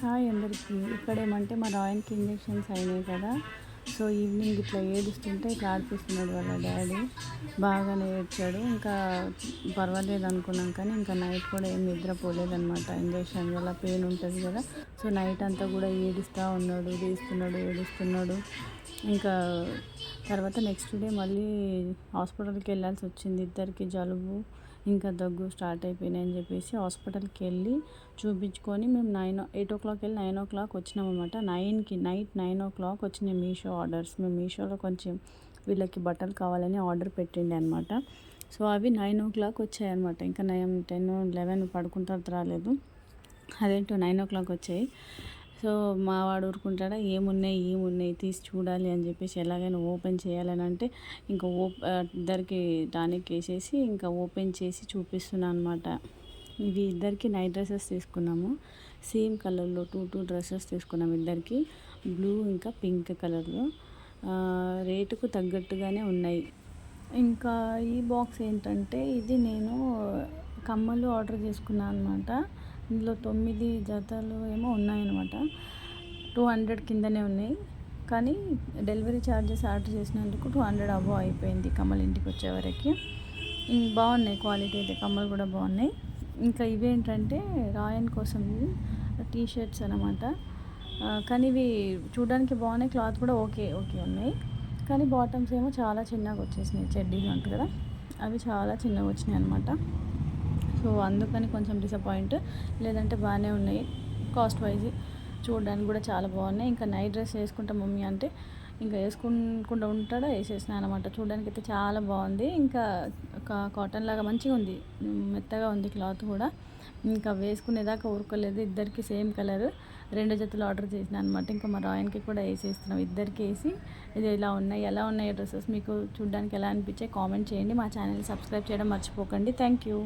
Hi అందరికీ. ఇక్కడేమంటే మా రాయన్‌కి injections అయినాయి కదా! సో, ఈవినింగ్ ఇట్లా ఏడుస్తుంటే ఇట్లా ఆడిపిస్తున్నాడు వాళ్ళ డ్యాడీ. బాగానే ఏడ్చాడు. ఇంకా పర్వాలేదనుకున్నాం కానీ, ఇంకా నైట్ కూడా ఏం నిద్రపోలేదనమాట. ఇంజెక్షన్ వల్ల పెయిన్ ఉంటది కదా! సో, నైట్ అంతా కూడా ఏడుస్తా ఉన్నాడు. ఏడుస్తున్నాడు. ఇంకా తర్వాత నెక్స్ట్ డే మళ్ళీ హాస్పిటల్‌కి వెళ్ళాల్సొచ్చింది. ఇద్దరికి జలుబు, ఇంకా దగ్గు స్టార్ట్ అయిపోయినాయని చెప్పేసి హాస్పిటల్‌కి వెళ్ళి చూపించుకొని మేము 8:00 వెళ్ళి 9:00 వచ్చినామన్నమాట. 9కి నైట్ 9:00 వచ్చినాయి మీషో ఆర్డర్స్. మేము మీషోలో కొంచెం వీళ్ళకి బట్టలు కావాలని ఆర్డర్ పెట్టిండే అనమాట. సో, అవి 9:00 వచ్చాయన్నమాట. ఇంకా 10, 11 పడుకున్న తర్వాత రాలేదు. అదేంటో 9:00 వచ్చాయి. సో, మా వాడు ఊరుకుంటాడా, ఏమున్నాయి తీసి చూడాలి అని చెప్పేసి ఎలాగైనా ఓపెన్ చేయాలని అంటే ఇంకా ఇద్దరికి టానిక్ వేసేసి ఇంకా ఓపెన్ చేసి చూపిస్తున్నా అనమాట. ఇవి ఇద్దరికి నైట్ డ్రెస్సెస్ తీసుకున్నాము. సేమ్ కలర్లో టూ డ్రెస్సెస్ తీసుకున్నాము ఇద్దరికి. బ్లూ ఇంకా పింక్ కలర్లో. రేటుకు తగ్గట్టుగానే ఉన్నాయి. ఇంకా ఈ బాక్స్ ఏంటంటే ఇది నేను కమ్మలు ఆర్డర్ చేసుకున్నాను అనమాట. ఇందులో 9 జతలు ఏమో ఉన్నాయన్నమాట. 200 కిందనే ఉన్నాయి. కానీ డెలివరీ ఛార్జెస్ ఆర్డర్ చేసినందుకు 200 అబోవ్ అయిపోయింది కమ్మలు ఇంటికి వచ్చేవరకు. బాగున్నాయి, క్వాలిటీ అయితే కమ్మలు కూడా బాగున్నాయి. ఇంకా ఇవేంటంటే రాయన్ కోసం టీ షర్ట్స్ అనమాట. కానీ ఇవి చూడడానికి బాగున్నాయి, క్లాత్ కూడా ఓకే ఉన్నాయి. కానీ బాటమ్స్ ఏమో చాలా చిన్నగా వచ్చేసినాయి. చెడ్డీలు అంటారు కదా, అవి చాలా చిన్నగా వచ్చినాయి అనమాట. సో, అందుకని కొంచెం డిసప్పాయింట్. లేదంటే బాగానే ఉన్నాయి కాస్ట్ వైజ్. చూడడానికి కూడా చాలా బాగున్నాయి. ఇంకా నైట్ డ్రెస్ వేసుకుంటా మమ్మీ అంటే ఇంకా వేసుకుంటూ ఉంటాడా, వేసేసినా అనమాట. చూడడానికి అయితే చాలా బాగుంది. ఇంకా కాటన్ లాగా మంచిగా ఉంది, మెత్తగా ఉంది క్లాత్ కూడా. ఇంకా వేసుకునేదాకా ఊరుకోలేదు. ఇద్దరికి సేమ్ కలర్ 2 జతలు ఆర్డర్ చేసిన అనమాట. ఇంకా మా రాయన్కి కూడా వేసేస్తున్నాం. ఇద్దరికి వేసి ఇది ఎలా ఉన్నాయి డ్రెస్సెస్ మీకు చూడడానికి ఎలా అనిపించాయి కామెంట్ చేయండి. మా ఛానల్ సబ్స్క్రైబ్ చేయడం మర్చిపోకండి. Thank you.